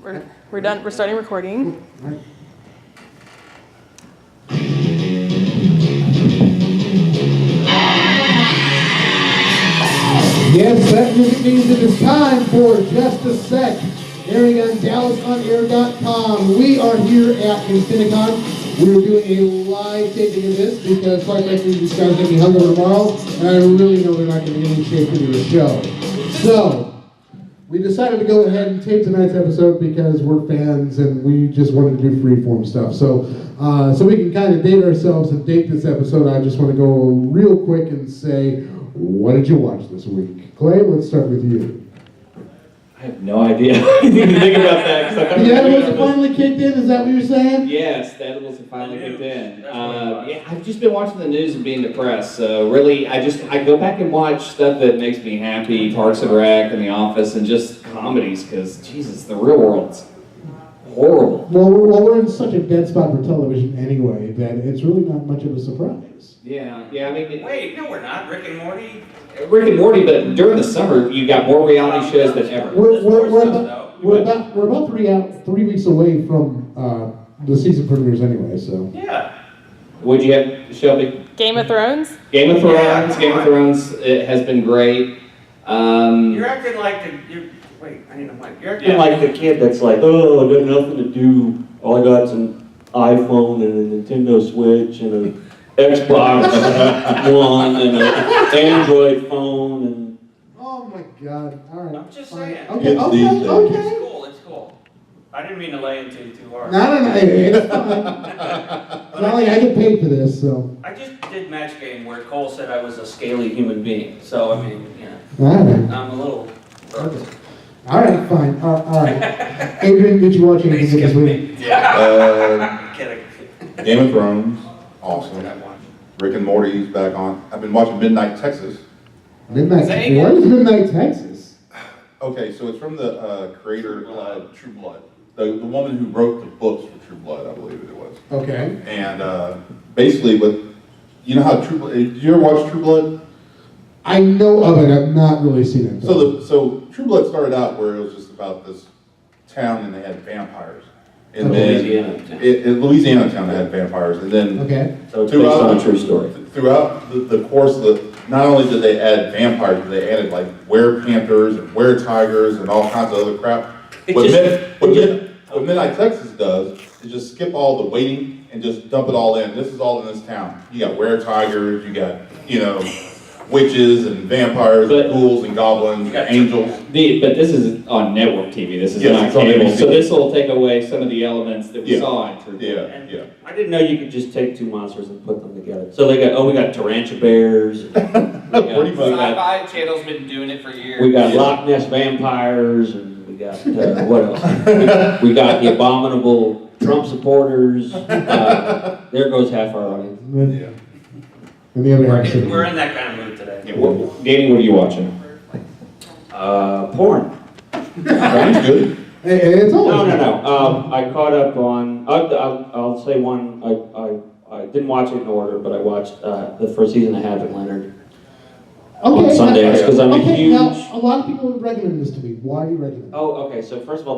We're done. We're starting recording. Yes, that music means it is time for Just a Sec, airing on DallasOnAir.com. We are here at Infinicon. We're doing a live taping of this because, quite frankly, these guys are going to be hungover tomorrow, and I really know they're not going to be in any shape to do the show. So, we decided to go ahead and tape tonight's episode because we're fans and we just wanted to do freeform stuff. So we can kind of date ourselves and date this episode. I just want to go real quick and say, what did you watch this week? Clay, let's start with you. I have no idea. I didn't even think about that. The edibles have finally kicked in, is that what you're saying? Yes, the edibles have finally kicked in. Yeah, I've just been watching the news and being depressed. So really, I go back and watch stuff that makes me happy, Parks and Rec and The Office, and just comedies, because Jesus, the real world's horrible. Well, we're in such a dead spot for television anyway that it's really not much of a surprise. Yeah, I mean... Wait, no we're not. Rick and Morty? Rick and Morty, but during the summer, you got more reality shows than ever. We're about 3 weeks away from the season premieres anyway, so. Yeah. What'd you have, Shelby? Game of Thrones. Game of Thrones, it has been great. You're acting like wait, I need a mic. You're acting like the kid that's like, oh, I got nothing to do. All I got's an iPhone and a Nintendo Switch and an Xbox One and an Android phone and. Oh my God! All right. I'm just saying. Okay. It's cool. I didn't mean to lay into you too hard. No. It's fine. It's not like I get paid for this, so. I just did Match Game where Cole said I was a scaly human being. So I mean, All right. I'm a little. Okay. All right, fine. All right. Adrian, did you watch anything this week? Yeah. Kidding. Game of Thrones, awesome. Rick and Morty's back on. I've been watching Midnight Texas. Midnight. What is Midnight Texas? Okay, so it's from the creator of True Blood. The woman who wrote the books for True Blood, I believe it was. Okay. And basically, you know how True Blood, did you ever watch True Blood? I know of it, I've not really seen it. So True Blood started out where it was just about this town and they had vampires. And then Louisiana town that had vampires, and then So it's based on a true story. Throughout the course of not only did they add vampires, but they added like were-panthers and were-tigers and all kinds of other crap. What Midnight Texas does is just skip all the waiting and just dump it all in. This is all in this town. You got were-tigers, you got, witches and vampires and ghouls and goblins and angels. But this is on network TV. This is not Yes, it's on cable. NBC. So this will take away some of the elements that we saw in True Blood. Yeah. I didn't know you could just take two monsters and put them together. So we got tarantula bears. Pretty much. Sci-Fi Channel's been doing it for years. We got Loch Ness vampires, and we got what else? We got the abominable Trump supporters. There goes half our audience. Yeah. And the other half. We're in that kind of mood today. Danny, what are you watching? Porn. Sounds good. Hey, it's always No. I caught up on. I'll say one. I didn't watch it in order, but I watched the first season of Havoc Leonard on Sundays because I'm a huge. Now, a lot of people would recommend this to me. Why are you recommending it? Oh, okay. So first of all,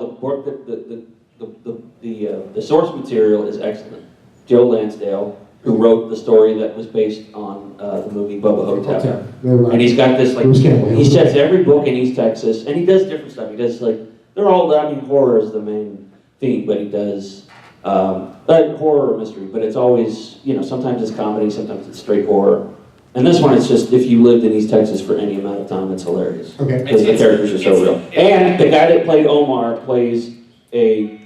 the source material is excellent. Joe Lansdale, who wrote the story that was based on the movie Bubba Hotep. And he's got this, he sets every book in East Texas, and he does different stuff. He does, horror is the main theme, but he does, horror or mystery, but it's always, sometimes it's comedy, sometimes it's straight horror. And this one, it's just, if you lived in East Texas for any amount of time, it's hilarious. Okay. Because the characters are so real. And the guy that played Omar plays the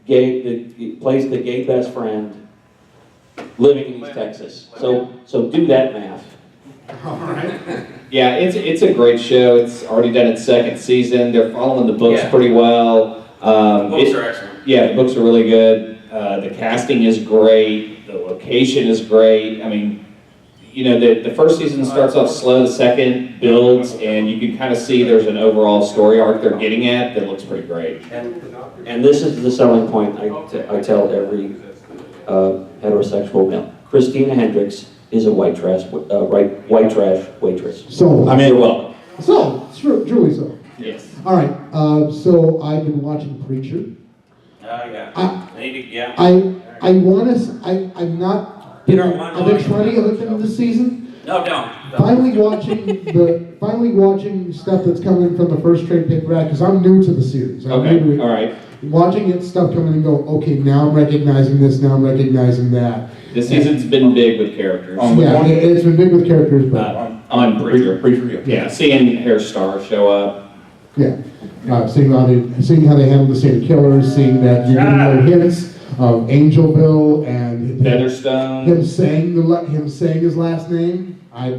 gay best friend living in East Texas. So do that math. All right. Yeah, it's a great show. It's already done its second season. They're following the books pretty well. The books are excellent. Yeah, the books are really good. The casting is great. The location is great. I mean, the first season starts off slow, the second builds, and you can kind of see there's an overall story arc they're getting at that looks pretty great. And this is the selling point I tell every heterosexual male. Christina Hendricks is a white trash waitress. So, You're welcome. truly so. Yes. All right, so I've been watching Preacher. Oh, yeah. Yeah. I'm not, Get our one I've been on. trying to get hooked into this season. No, don't. Finally watching stuff that's coming from the first trade paperback, because I'm new to the series. I'm new to Okay, it. all right. Watching it, stuff coming and go, okay, now I'm recognizing this, now I'm recognizing that. This season's been big with characters. Yeah, it's been big with characters, but, On Preacher. Preacher, Yeah, seeing Hair Star show up. yeah. Seeing how they handle the serial killers, seeing that you know hints of Angelville and Featherstone. him saying his last name. I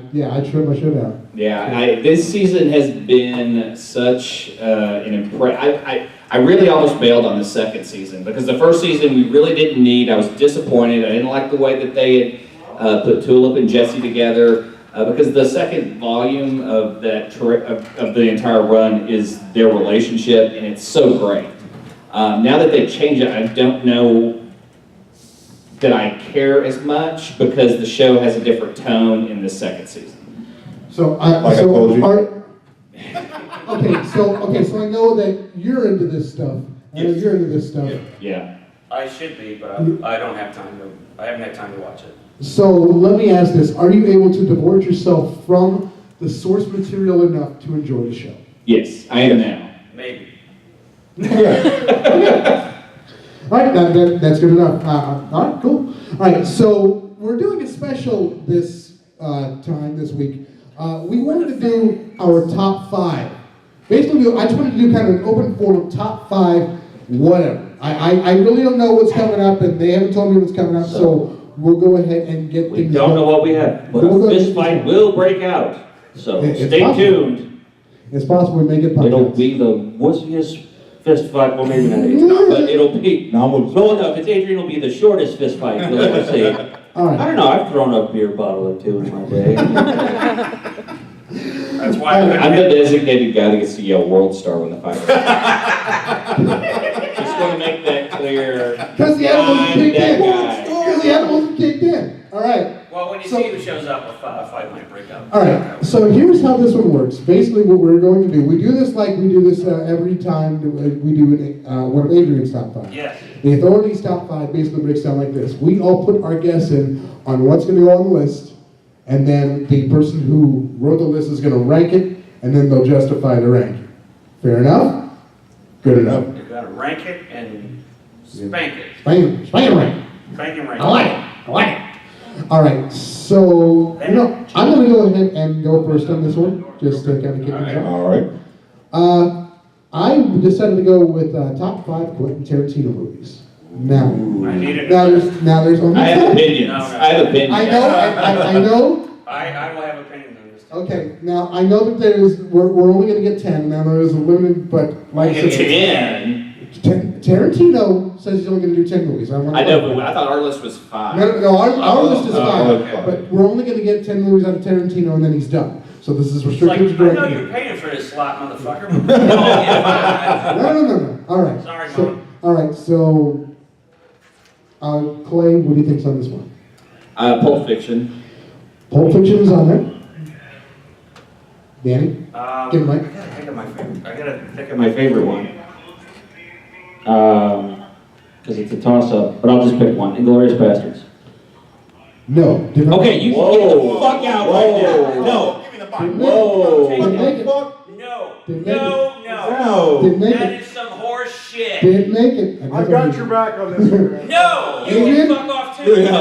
tripped my shit out. Yeah, this season has been such an impress. I really almost bailed on the second season because the first season we really didn't need. I was disappointed. I didn't like the way that they had put Tulip and Jesse together because the second volume of that of the entire run is their relationship, and it's so great. Now that they've changed it, I don't know that I care as much because the show has a different tone in the second season. So Like I told you. So I know that you're into this stuff. I know you're into this stuff. Yeah. I should be, but I don't have time to, I haven't had time to watch it. So let me ask this: are you able to divorce yourself from the source material enough to enjoy the show? Yes, I am now. Maybe. All right, that's good enough. All right, cool. All right, so we're doing a special this time this week. We wanted to do our top 5. Basically, I just wanted to do kind of an open forum top 5, whatever. I really don't know what's coming up, and they haven't told me what's coming up, so we'll go ahead and get We things don't know going. what we have, but We'll go a ahead fist and- fight will break out. So It's stay possible. tuned. It's possible we may get It'll podcasts. be the wussiest fist fight. Well, maybe not Adrian, but it'll be. Now we'll. No, no, if it's Adrian, it'll be the shortest fist fight you'll ever see. All I right. don't know. I've thrown a beer bottle or two in my day. That's why I'm the designated guy that gets to yell World Star when the fight Just want to make that clear. Because the animals have I'm kicked that in. guy. Because the animals have kicked in. All right. Well, when you So- see who shows up, a fight might break out. All right, so here's how this one works. Basically, what we're going to do, we do this like we do this every time we do one of Adrian's top 5. Yes. The Authority's top 5 basically breaks down like this. We all put our guess in on what's going to go on the list, and then the person who wrote the list is going to rank it, and then they'll justify the ranking. Fair enough? Good enough. You gotta rank it and spank it. Spank and rank. Spank and rank. I like it. I like it. All right, so I'm going to go ahead and go first on this one, just to kind of kick things off. All right. I decided to go with top 5 Quentin Tarantino movies. Now, I need it. there's only I have 10. opinions. No, no. I have opinions. I know. I will have opinions on this. Too. Okay, now I know that we're only going to get 10. Now there is a limited, but like I said, 10. Tarantino says he's only going to do 10 movies. I know, but I thought our list was 5. No, our list is 5, okay. but we're only going to get 10 movies out of Tarantino, and then he's done. So this is It's like, restricted to I know directing. you're paying for this slot, motherfucker. No, No. All right. Sorry, So, Mom. all right. So, Clay, what do you think's on this one? Pulp Fiction. Pulp Fiction is on there. Danny, give him I mic. gotta think of my favorite. I gotta think of My favorite one. Because it's a toss-up, but I'll just pick one. Inglourious Bastards. No. Did not. Okay, you get the fuck out right now. No. Give me the Didn't mic. make- Whoa. Didn't make it. No, Didn't make no. No. Didn't make That it. is some horse shit. Didn't make it. I've got your back on this one, man. No, you Adrian? can fuck off too, even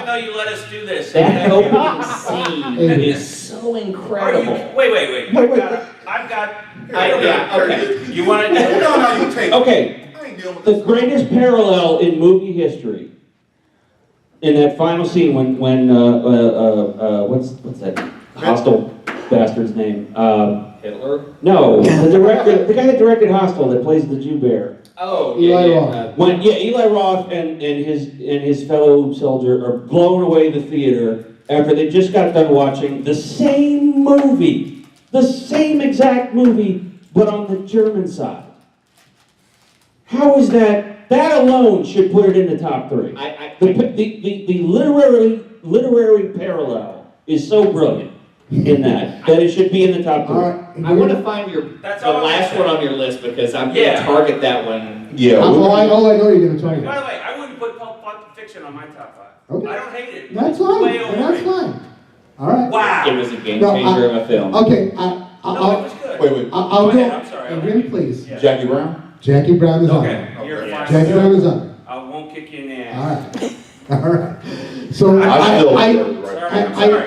though you let us do this. That opening scene Adrian. is so Are you, incredible. wait. I've got. Okay. You want to? No, you take it. Okay, I ain't dealing with the this. greatest parallel in movie history. In that final scene when what's that hostile bastard's name? Hitler? No, the guy that directed Hostel that plays the Jew bear. Oh, Eli Roth. When Eli Roth and his fellow soldier are blown away the theater after they just got done watching the same movie, the same exact movie, but on the German side. How is that? That alone should put it in the top 3. The literary parallel is so brilliant. in that it should be in the top 3. All right. I want to find That's the all I'm last saying. one on your list because I'm Yeah. going to target that one. Yeah. All I know you're gonna try By it. the way, I wouldn't put Pulp Fiction on my top 5. Okay. I don't hate it. That's It's fine, way and that's overrated. fine. All right. It Wow. was a game No, changer of a film. Okay, No, it I'll was good. Wait. I'll Go go, ahead, I'm sorry. again, please. Yeah. Jackie Brown? Jackie Brown is on. Okay, you're Okay. fine. Jackie Brown is on. I won't kick you in the All ass. right. All right. So I still I reserve the right. Sorry, I'm sorry.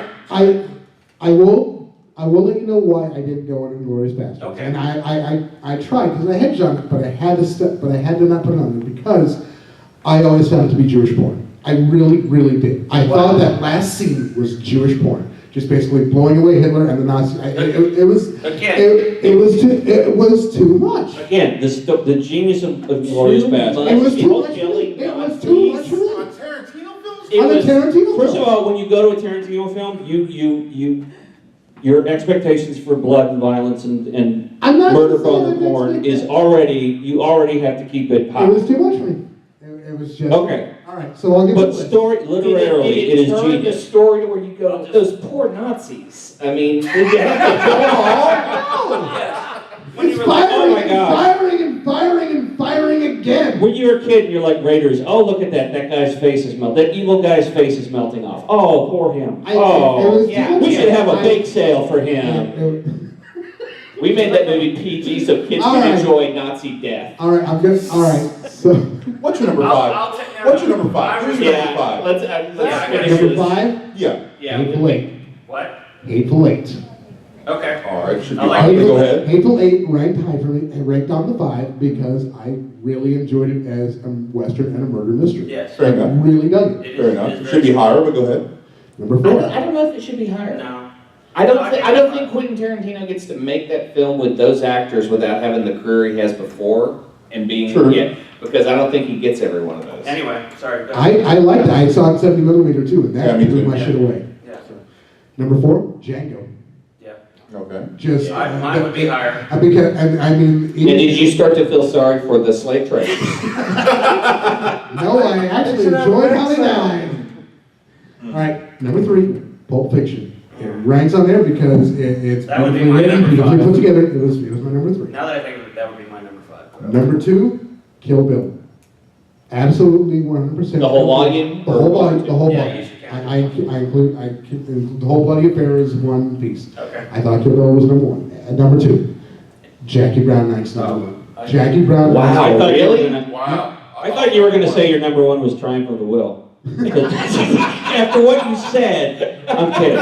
I will let you know why I didn't go on Inglourious Basterds. Okay. And I tried because I had junk, but I had to not put it on there because I always found it to be Jewish porn. I really did. I thought that last scene was Jewish porn. Just basically blowing away Hitler and the Nazis. It was too much. Again, the genius of Glorious Bastards. It was too People much. For me. killing It was too much for me. On Tarantino films? It On the was- Tarantino First film. of all, when you go to a Tarantino film, your expectations for blood and violence and I'm not murder saying from that the porn that's is you already have to keep it It high. was too much for me. It was just Okay. All right, so I'll get But to it. literarily, it is turn the genius. story to where you go, those poor Nazis. I mean, did you have to kill them all? Yes. When you It's were like, firing oh my and God. firing and firing and firing again. When you were a kid and you're like Raiders, oh look at that guy's face is melting, that evil guy's face is melting off. Oh, poor him. It Oh, was yeah, too much. we should have a I- bake sale for him. We made that movie PG so kids All could right. enjoy Nazi death. All right, I'm good. All right, so What's your number I'll 5? take that. What's your number 5? Who's your number Yeah, 5? let's Yeah, finish number this. 5, Yeah. Yeah, Hateful Eight. What? Hateful Eight. Okay. All right, should be I like fine. it. Go ahead. Hateful Eight ranked high for me, and ranked on the 5 because I really enjoyed it as a western and a murder mystery. Yes. Fair enough. Really dug it. It is- Fair it enough. is It very should be true. higher, but go ahead. Number I 4. don't know if it should be higher. No. I No, I think don't it's think Quentin Tarantino gets to make that film with those actors without having the career he has before and being True. because I don't think he gets every one of those. Anyway, sorry. go ahead. I liked it. I saw it 70 millimeter too, and Yeah, that me blew too. my shit away. Yeah. Number 4, Django. Yeah. Okay. Just Mine would be higher. because I mean. And did you start to feel sorry for the slave traders? No, I actually enjoyed how they died. All right, number 3, Pulp Fiction. It ranks on there because it's That would be beautifully my written, number beautifully 5. put together. It was my number 3. Now that I think of it, that would be my number 5. Number 2, Kill Bill. Absolutely 100%. The whole volume? The whole volume. The whole Yeah, volume. you should count I include the whole Bloody Affair is one piece. Okay. I thought Kill Bill was number 1. At number 2, Jackie Brown Knight's number 1. Jackie Brown. Wow. I thought really? Wow. I thought you were going to say your number 1 was Triumph of the Will. After what you said, I'm kidding.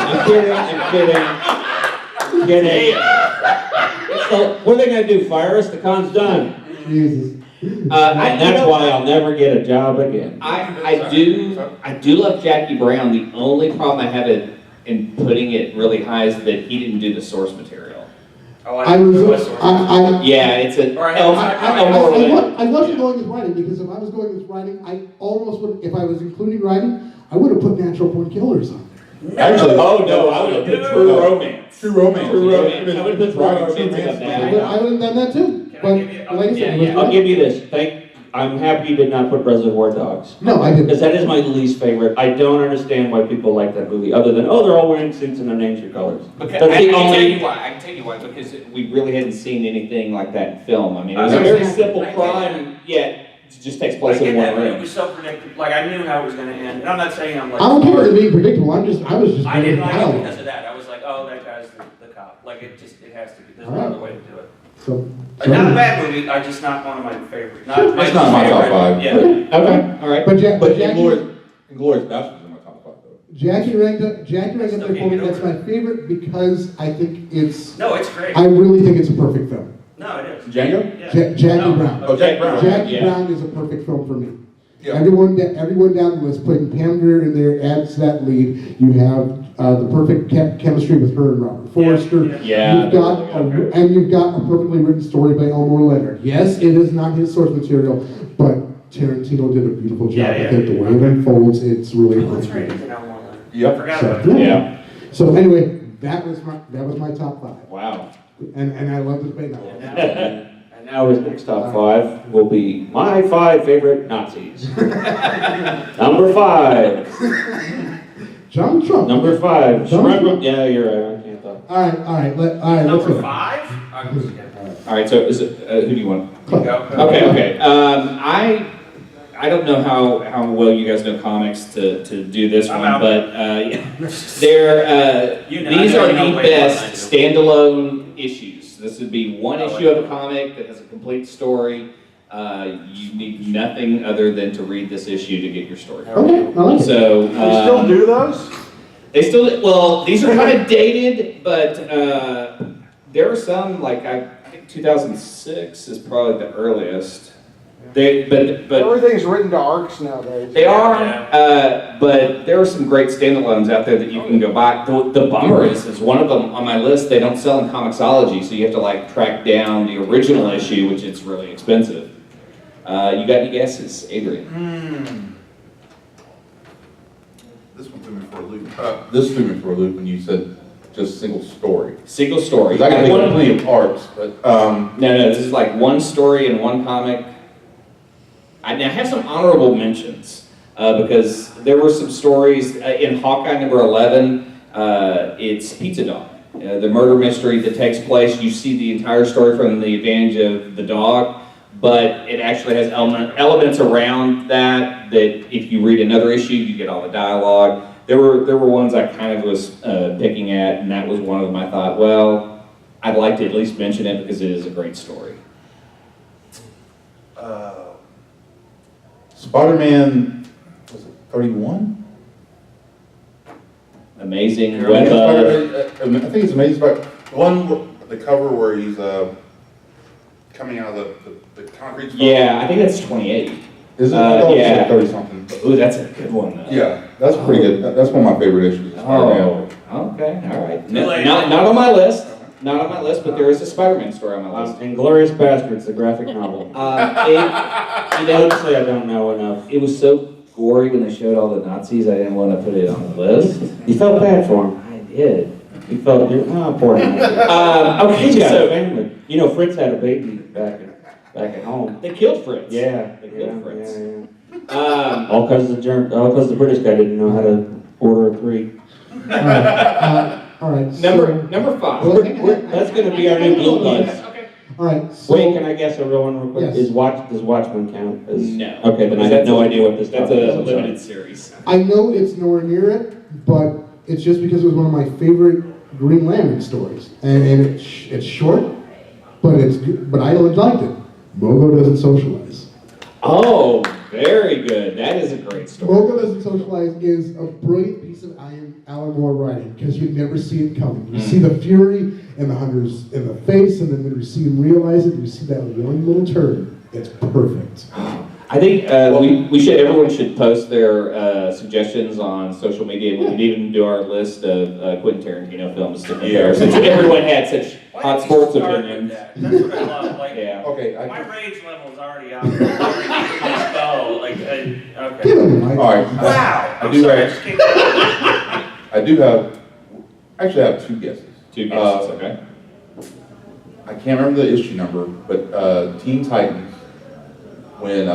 So what are they going to do? Fire us? The con's done. Jesus. And that's why I'll never get a job again. I do love Jackie Brown. The only problem I have in putting it really high is that he didn't do the source material. Oh, I Yeah, it's a Or I have- I wasn't going with writing because if I was going with writing, I almost would. If I was including writing, I would have put Natural Born Killers on there. Actually, Oh no, I would have put True No. Romance. True Romance. True Romance. I would put True Right, Romance True in Romance. that. I would have done that too. Can I But give you- like I said, Yeah, it was yeah. I'll give you this. I'm happy you did not put Reservoir Dogs. No, I didn't. Because that is my least favorite. I don't understand why people like that movie, other than, oh, they're all wearing suits and their names are colors. Because That's I the can tell only. you why. I can tell you why. Because we really hadn't seen anything like that in film. I mean, it I was a very understand. simple I get crime, yet it just takes I place get in that, one but it room. was so predictable. Like, I knew how it was going to end. And I'm not saying I'm like. I don't care smart. about it being predictable. I was just. I didn't like it dialogue. because of that. I was like, oh, that guy's the cop. Like, it has to be. There's no Alright. other way to do it. So. Not a bad movie, just not one of my favorites. It's not my top 5. Yeah. Okay, all right. But Inglourious Jackie. Basterds is in my top 5 though. Jackie ranked up there Still for me. can't get That's over my favorite because I think it's. No, it's great. I really think it's a perfect film. No, it is. Django? Yeah. Jackie No. Brown. Oh, Jack Brown. Jackie Yeah. Brown is a perfect film for me. Yeah. Everyone down the list, putting Pam Grier in there adds to that lead. You have the perfect chemistry with her and Robert Forster. Yeah, You've got and you've got a perfectly written story by Elmore Leonard. Yes, it is not his source material, but Tarantino did a beautiful job Yeah, with it. The way it unfolds, it's really Oh, that's right. great. It's an Elmore Leonard. Yep. I forgot So, about that. Yeah. So anyway, that was my top 5, Wow. and I love to debate that one. And now his next top 5 will be my 5 favorite Nazis. Number 5. John Trump. Number 5. Donald Trump. Yeah, you're right. I can't All right, let's Number go. 5? I'm just kidding. All right, so is it, who do you want? Go. Okay. I don't know how well you guys know comics to do this I'm one, out. but they're You know, these I are know the way more than best I do. standalone issues. This would be one I issue like of a comic that has a complete story. You need nothing other than to read this issue to get your story. Okay, I like it. So You still do those? they still, well, these are kind of dated, but there are some, like, I think 2006 is probably the earliest. But Everything's written to arcs nowadays. they are, but there are some great standalones out there that you can go buy. The bummer is one of them on my list, they don't sell in Comixology, so you have to, like, track down the original issue, which is really expensive. You got any guesses, Adrian? This one threw me for a loop. This threw me for a loop when you said just single story. Single story. 'Cause I can think of plenty of arcs, but, No, this is like one story in one comic. I have some honorable mentions because there were some stories in Hawkeye number 11. It's Pizza Dog, the murder mystery that takes place. You see the entire story from the advantage of the dog, but it actually has elements around that if you read another issue, you get all the dialogue. There were ones I kind of was picking at, and that was one of them. I thought, well, I'd like to at least mention it because it is a great story. Spider-Man, was it 31? Amazing Yeah, Web of. Spider-Man, I think it's Amazing Spider, the one, the cover where he's coming out of the concrete. stuff. Yeah, I think that's 28. Is it? I thought it was yeah. like 30 something. Ooh, that's a good one though. Yeah, that's pretty good. That's one of my favorite issues of Spider-Man. Oh, okay, all right. Too late. Not on my list. Not on my list, but there is a Spider-Man story on my list. Inglourious Bastards, the graphic novel. You know, Honestly, I don't know enough. it was so gory when they showed all the Nazis. I didn't want to put it on the list. You felt bad for him. I did. You felt, oh, poor man. Okay, He's got a so family. You know, Fritz had a baby back at home. they killed Fritz. Yeah, They killed Fritz. Yeah. All because the British guy didn't know how to order a 3. All right. Number 5. Well, That's going to be our new blue bus. all right. So, Wait, can I guess a real one real quick? Yes. Does Watchmen count? No. Okay, then I have no idea what this That's topic is. a I'm sorry. limited series. I know it's nowhere near it, but it's just because it was one of my favorite Green Lantern stories, and it's short, but it's good, but I liked it. Mogo doesn't socialize. Oh, very good. That is a great story. Mogo doesn't socialize is a brilliant piece of Alan Moore writing because you never see it coming. You see the fury and the hunters in the face, and then when you see him realize it, you see that one little turn. It's perfect. I think everyone should post their suggestions on social media. We could even do our list of Quentin Tarantino films to compare, since everyone had such Why hot did you sports start with opinions. that? That's what I love. Like, Yeah. Okay, my rage level is already out there. Let's go. Like, okay. Give him, Mike. All right. Wow. I I'm do sorry. I have- just can't. I do have, actually I have 2 guesses. 2 guesses, okay. I can't remember the issue number, but Teen Titans, when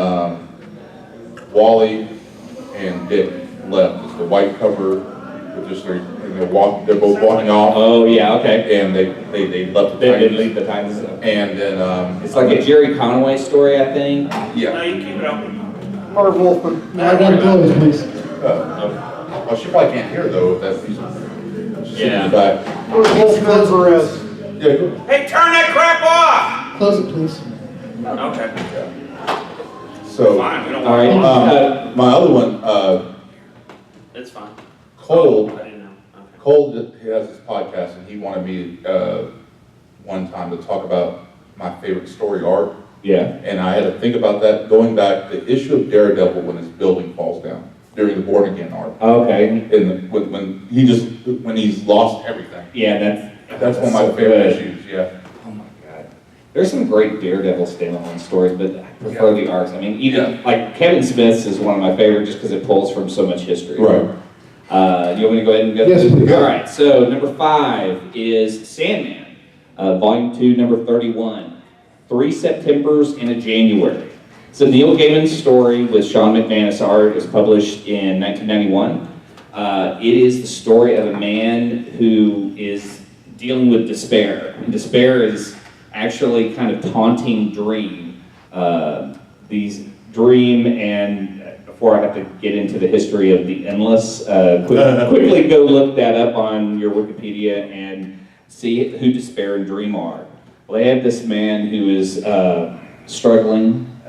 Wally and Dick left, it's the white cover with just they're both walking off, Oh, yeah, okay. and they left the They did Titans. leave the Titans. And then It's like a Jerry Conway story, I think. No, yeah. you keep it open. Marv Wolfman. I got close, please. Oh, she probably can't hear though if that's she's sitting in the back. Marv Wolfman Perez. Yeah, go. Hey, turn that crap off! Close it, please. Okay. So Fine, we don't All right. want my other one, It's fine. Cole. I didn't know. Okay. Cole he has this podcast, and he wanted me one time to talk about my favorite story arc, Yeah. and I had to think about that going back the issue of Daredevil when his building falls down during the Born Again arc, Okay. and when he's lost everything. Yeah, That's one of my so favorite good. issues. Yeah. Oh my god. There's some great Daredevil standalone stories, but I prefer the arcs. I mean, even like Kevin Smith's is one of my favorite just because it pulls from so much history. Right. You want me to go ahead and go? Yes, through? please. All right. So number 5 is Sandman, Volume 2, number 31. 3 Septembers and a January. It's a Neil Gaiman story with Sean McManus art. It was published in 1991. It is the story of a man who is dealing with despair. And despair is actually kind of taunting Dream. These Dream, and before I have to get into the history of the Endless, quickly go look that up on your Wikipedia and see who Despair and Dream are. Well, they have this man who is struggling,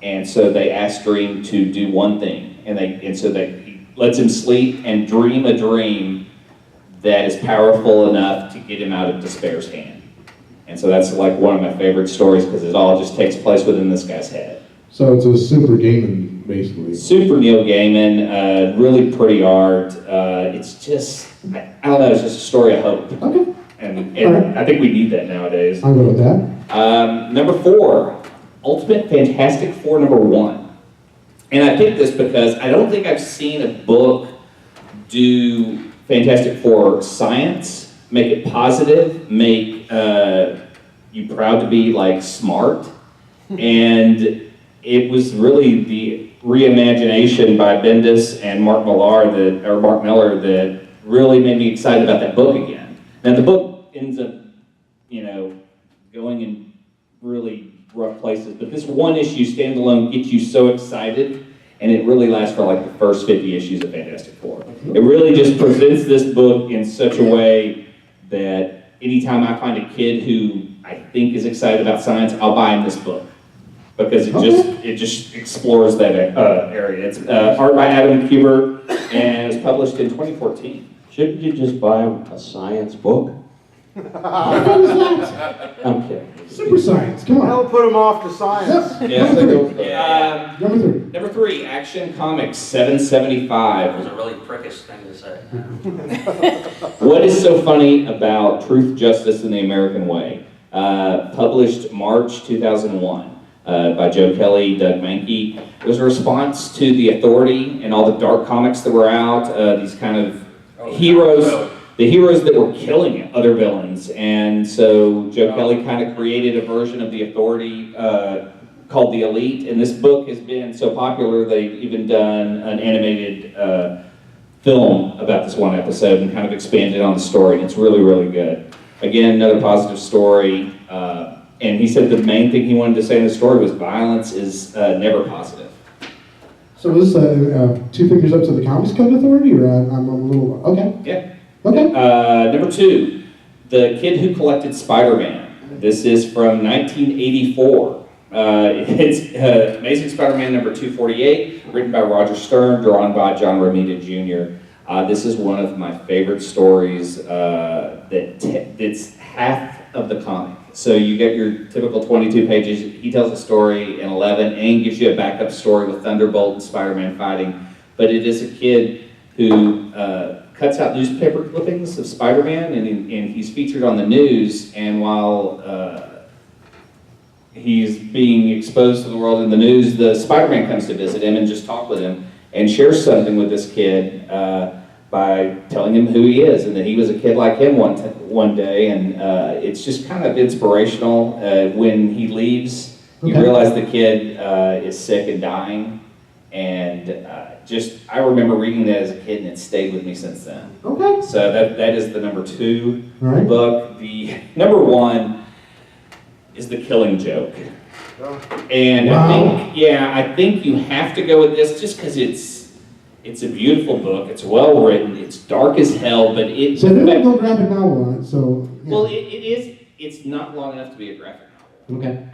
and so they ask Dream to do one thing, and so he lets him sleep and dream a dream that is powerful enough to get him out of Despair's hand. And so that's like one of my favorite stories because it all just takes place within this guy's head. So it's a super Gaiman, basically. Super Neil Gaiman, really pretty art. It's just, I don't know, it's just a story of hope. Okay. And Alright. I think we need that nowadays. I'll go with that. Number 4, Ultimate Fantastic Four #1. And I picked this because I don't think I've seen a book do Fantastic Four science, make it positive, make you proud to be like smart, and it was really the reimagination by Bendis and Mark Millar that really made me excited about that book again. Now the book ends up, going in really rough places, but this one issue standalone gets you so excited, and it really lasts for like the first 50 issues of Fantastic Four. It really just presents this book in such a way that anytime I find a kid who I think is excited about science, I'll buy him this book. Because it just explores that area. It's art by Adam Kubert and it was published in 2014. Shouldn't you just buy him a science book? How fun is that? I'm kidding. Super science, come on. That'll put him off to science. Yeah. Yeah. Number 3. Number 3, Action Comics 775. That was a really prickish thing to say. What is so funny about Truth, Justice, and the American Way? Published March 2001 by Joe Kelly, Doug Mankey. It was a response to The Authority and all the dark comics that were out, these kind of heroes, the heroes that were killing other villains. And so Joe Kelly kind of created a version of The Authority called The Elite. And this book has been so popular, they've even done an animated film about this one episode and kind of expanded on the story. And it's really, really good. Again, another positive story. And he said the main thing he wanted to say in the story was violence is never positive. So is this 2 fingers up to the Comics Code Authority, or I'm a little, okay. Yeah. Okay. Number 2, The Kid Who Collected Spider-Man. This is from 1984. It's Amazing Spider-Man number 248, written by Roger Stern, drawn by John Romita Jr. This is one of my favorite stories that's half of the comic. So you get your typical 22 pages, he tells a story in 11 and gives you a backup story with Thunderbolt and Spider-Man fighting. But it is a kid who cuts out newspaper clippings of Spider-Man and he's featured on the news, and while he's being exposed to the world in the news, the Spider-Man comes to visit him and just talk with him and shares something with this kid by telling him who he is and that he was a kid like him one day, and it's just kind of inspirational. When he leaves, you realize the kid is sick and dying, and I remember reading that as a kid, and it stayed with me since then. Okay. So that is the number 2 All right. book. The number 1 is The Killing Joke. And Wow. I think you have to go with this just because it's a beautiful book. It's well written. It's dark as hell, but So there's no graphic novel on it, so. Yeah. well, it is. It's not long enough to be a graphic novel. Okay.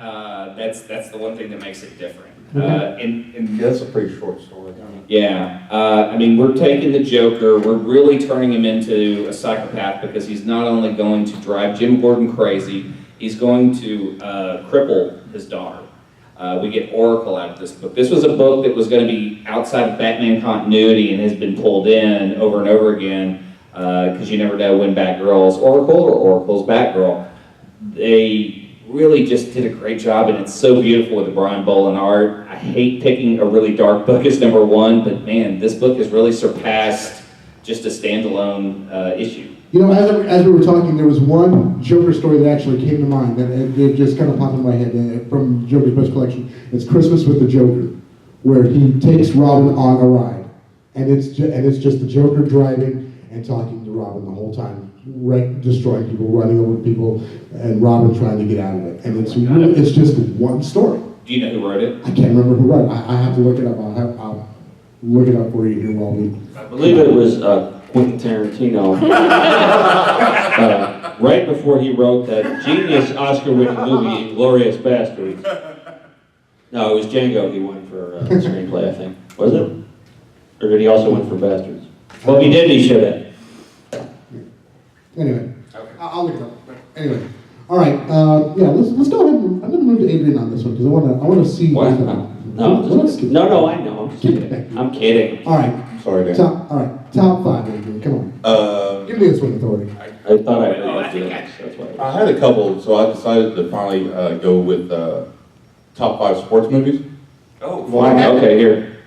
That's the one thing that makes it different. Okay. And That's a pretty short story. yeah, I mean, we're taking the Joker, we're really turning him into a psychopath because he's not only going to drive Jim Gordon crazy, he's going to cripple his daughter. We get Oracle out of this book. This was a book that was going to be outside of Batman continuity and has been pulled in over and over again because you never know when Batgirl's Oracle or Oracle's Batgirl. They really just did a great job, and it's so beautiful with the Brian Boland art. I hate picking a really dark book as number 1, but man, this book has really surpassed just a standalone issue. You know, as we were talking, there was one Joker story that actually came to mind, that it just kind of popped in my head from Joker's Best Collection. It's Christmas with the Joker, where he takes Robin on a ride, and it's just the Joker driving and talking to Robin the whole time destroying people, running over people, and Robin trying to get out of it. And it's just one story. Do you know who wrote it? I can't remember who wrote it. I have to look it up. I'll look it up for you here while we. I believe it was Quentin Tarantino. Right before he wrote that genius Oscar-winning movie, Inglourious Basterds. No, it was Django he won for screenplay, I think. Was it? Or did he also win for Bastards? Well, if he did, he should have. Anyway, I'll look it up. Anyway, all right. Yeah, let's go ahead. I'm going to move to Adrian on this one because I want to see. What? No, No, I know. I'm kidding. I'm kidding. All right. Sorry, Dan. Top 5, Adrian. Come on. Give me this one, authority. I thought I was doing this, that's why. I had a couple, so I decided to finally go with top 5 sports movies. Oh, Fine, okay, here.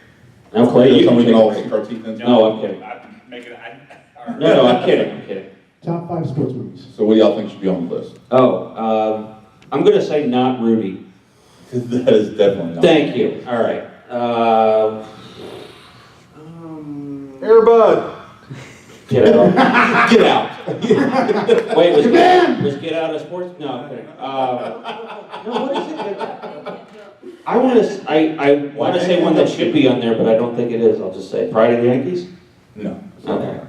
Now, Clay, you Something we can can all pick. sink our teeth into. No, I'm kidding. No, I'm kidding. Top 5 sports movies. So what do y'all think should be on the list? Oh, I'm gonna say not Rudy. That is definitely not. Thank you, all right. Air Bud. Get out. Get out. Wait, was Get Out a sports? No, I'm kidding. No, what is it? I want to say one that should be on there, but I don't think it is. I'll just say Pride of the Yankees. No. Okay.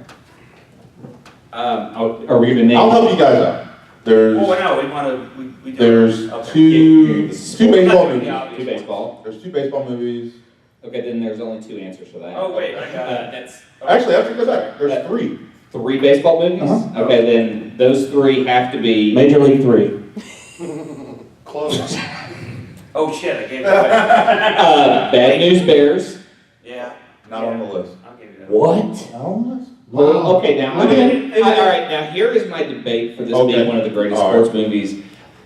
Are we gonna name? I'll help you guys out. There's well, no, we want to, we do. there's Okay. two baseball Not movies. doing Two baseball. There's 2 baseball movies. Okay, then there's only 2 answers for that. Oh, wait, I got it. That's Actually, I have to go back. There's 3. 3 baseball movies? Uh-huh. Okay, then those 3 have to be. Major League 3. Close. Oh, shit, I gave it away. Bad News Bears. Yeah. Not on the list. I'll give you that. What? Not on the list. Well, okay, now, Okay. all right, now here is my debate for this Okay. being one of the greatest All right. sports movies.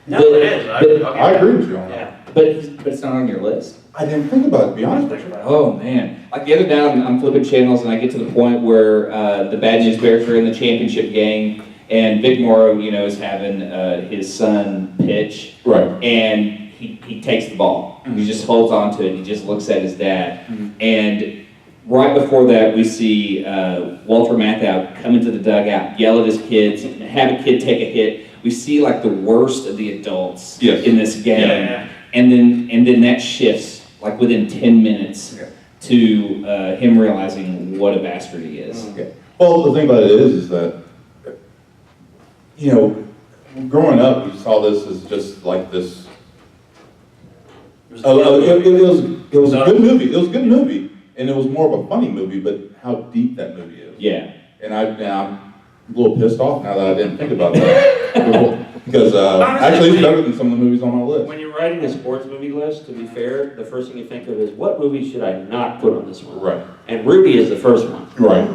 No, it is. Okay. I agree with you on that. Yeah. But it's not on your list. I didn't think about it, to be honest with you. Oh, man. Like the other day, I'm flipping channels and I get to the point where the Bad News Bears are in the championship game and Vic Morrow, is having his son pitch. Right. And he takes the ball. He just holds on to it. And he just looks at his dad. And right before that, we see Walter Matthau come into the dugout, yell at his kids, have a kid take a hit. We see like the worst of the adults Yes. in this game. Yeah. And then that shifts like within 10 minutes to him realizing what a bastard he is. Okay. Well, the thing about it is that, growing up, we saw this as just like this. It was a good movie. It was a good movie, and it was more of a funny movie. But how deep that movie is. Yeah. And I'm a little pissed off now that I didn't think about that. Because actually, it's better than some of the movies on my list. When you're writing a sports movie list, to be fair, the first thing you think of is what movie should I not put on this one? Right. And Rudy is the first one. Right.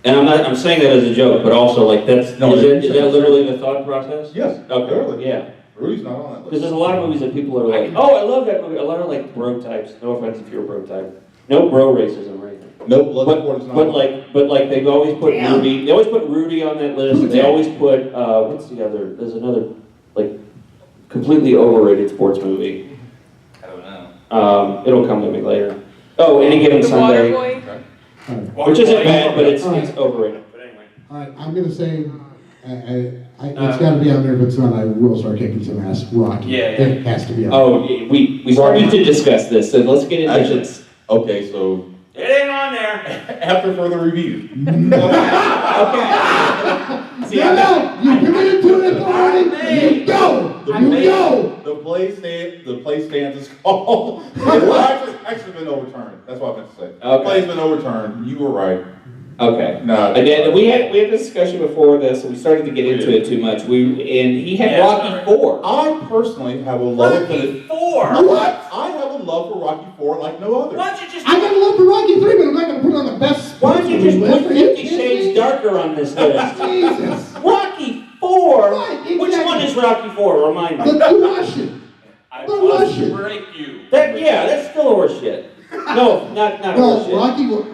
And I'm saying that as a joke, but also like is that literally the thought process? Yes. Okay. Clearly. Yeah. Rudy's not on that Because list. there's a lot of movies that people are like, oh, I love that movie. A lot of like bro types. No offense if you're a bro type. No bro racism or anything. No, Bloodsport is not. But like they've always put Rudy. They always put Rudy on that list. And they always put what's the other? There's another like completely overrated sports movie. I don't know. It'll come to me later. Oh, Any Given The Sunday, Waterboy. which isn't bad, but it's overrated. But anyway. All right, I'm going to say, it's got to be on there. If it's not, I will start kicking some ass. Rocky. Yeah. It has to be on there. Oh, we started to discuss this, so let's get into Actually, this. Okay, so It ain't on there. after further review, See, No, you committed to an authority. You go. You go. the play stands is called. It's actually been overturned. That's what I meant to say. The Okay. play's been overturned. You were right. Okay. No. And then we had this discussion before this, and we started to get into it too much. He had Yeah, Rocky sorry. 4. I personally have a love for Rocky 4. What? I have a love for Rocky 4 like no other. Why don't you just... I got a love for Rocky 3, but I'm not going to put it on the best. Why don't you just list. put Are you 50 kidding Shades me? Darker on this list? Jesus. Rocky 4? Right, Which exactly. one is Rocky 4? Remind me. The Russian. I The must Russian. break you. That's still horse shit. No, not No, horse shit.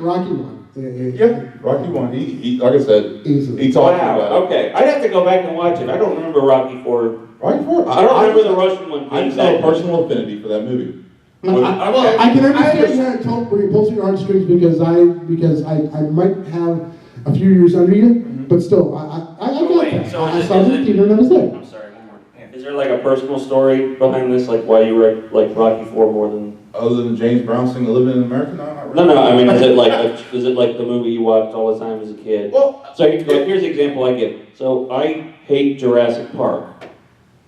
Rocky 1. Yeah, Rocky 1. He like I said, Easily. he talked Wow, about it. okay. I'd have to go back and watch it. I don't remember Rocky 4. Rocky 4. I don't remember the Russian one I being just have a that. personal affinity for that movie. Well, I can understand that Tom, where you pull your heartstrings because I might have a few years under you, but still, I got Wait, that. So I is saw it- it in the theater and I was there. I'm sorry, one more. Is there like a personal story behind this, like why you were like Rocky IV more than? Other than James Brown singing "Living in America," no, not really. No, I mean, is it like the movie you watched all the time as a kid? Well, So here's the example I give. So I hate Jurassic Park,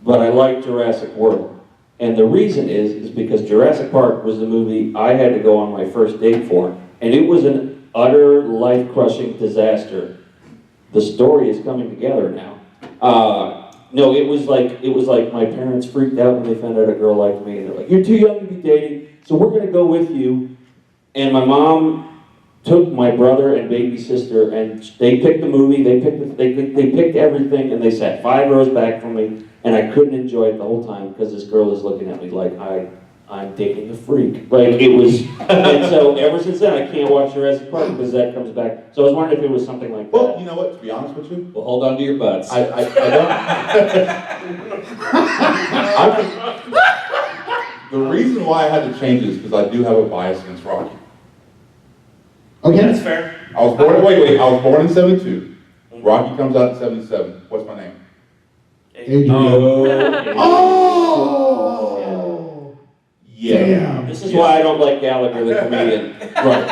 but I like Jurassic World. And the reason is because Jurassic Park was the movie I had to go on my first date for. And it was an utter life-crushing disaster. The story is coming together now. No, it was like my parents freaked out when they found out a girl liked me. And they're like, "You're too young to be dating, so we're gonna go with you." And my mom took my brother and baby sister, and they picked the movie, they picked everything, and they sat 5 rows back from me, and I couldn't enjoy it the whole time because this girl is looking at me like I'm dating a freak. Like it was, and so ever since then I can't watch Jurassic Park because that comes back. So I was wondering if it was something like well, that. you know what? To be honest with you, Well, hold on to your butts. I don't. The reason why I had to change it is because I do have a bias against Rocky. Okay. That's fair. I was born. Wait. I was born in '72. Rocky comes out in '77. What's my name? Adrian. Oh! Yeah. Damn. This is why I don't like Gallagher, the comedian. Right.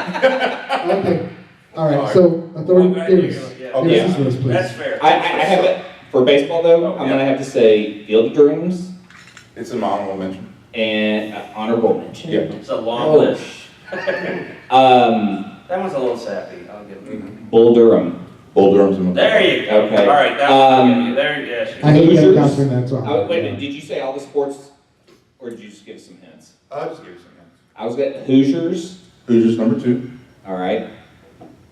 Okay. All right. All right. So, authority, Well, glad Davis. you- yeah. Okay. Davis is first, please. That's fair. I have it for baseball though. I'm gonna have to say Field of Dreams It's an honorable mention. and honorable mention. Yeah. It's a long Oh. list. That one's a little sappy, I'll give it. Bull Durham. Bull Durham's in my. There you go. Okay. All right, that one, there, yes. I hate Hoosiers. that counseling that song. Wait a minute. Did you say all the sports, or did you just give us some hints? I'll just give you some hints. I was at Hoosiers. Hoosiers number 2. All right.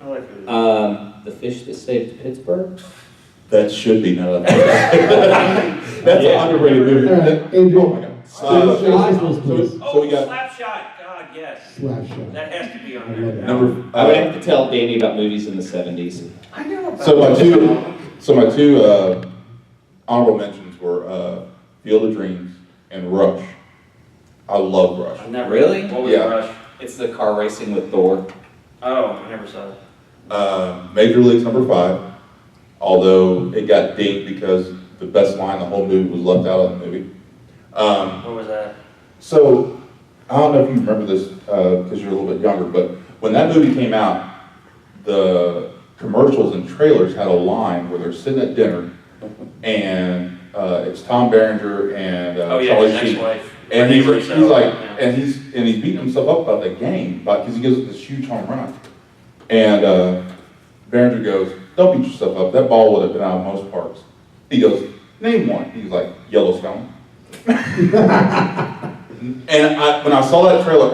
I like it. The fish that saved Pittsburgh. That should be none of that. That's Yeah. an underrated movie. All right, Adrian. Oh my God. Davis, please. So Oh, we got slap shot, God, yes. Slap shot. That has to be on I love there. that. number. I would have to tell Danny about movies in the 70s. I know about So my that. two honorable mentions were Field of Dreams and Rush. I love Rush. I never. Really? What was Yeah. Rush? It's the car racing with Thor. Oh, I never saw that. Major League's number 5, although it got dinged because the best line in the whole movie was left out of the movie. What was that? So, I don't know if you remember this because you're a little bit younger, but when that movie came out, the commercials and trailers had a line where they're sitting at dinner, and it's Tom Berenger and Oh, yeah, Charlie his Sheen. ex-wife. And he's like, Yeah. and he's beating himself up about the game, because he gives it this huge home run. And Berenger goes, "Don't beat yourself up. That ball would have been out of most parks." He goes, "Name one." He's like, "Yellowstone." And when I saw that trailer,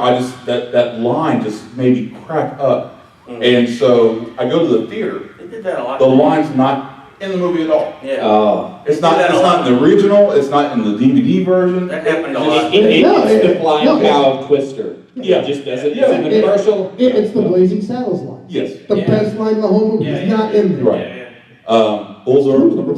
that line just made me crack up. And so I go to the theater. They did that a lot. The line's not in the movie at all. Yeah. Oh. It's not in the original. It's not in the DVD version. That happened a lot. It's the flying no, cow of Twister. Yeah. It just doesn't. Yeah. It's in the commercial. It's the Blazing Saddles line. Yes. The Yeah. best line in the whole movie Yeah, is yeah. not in there. Right. Yeah, yeah. Bull Durham's number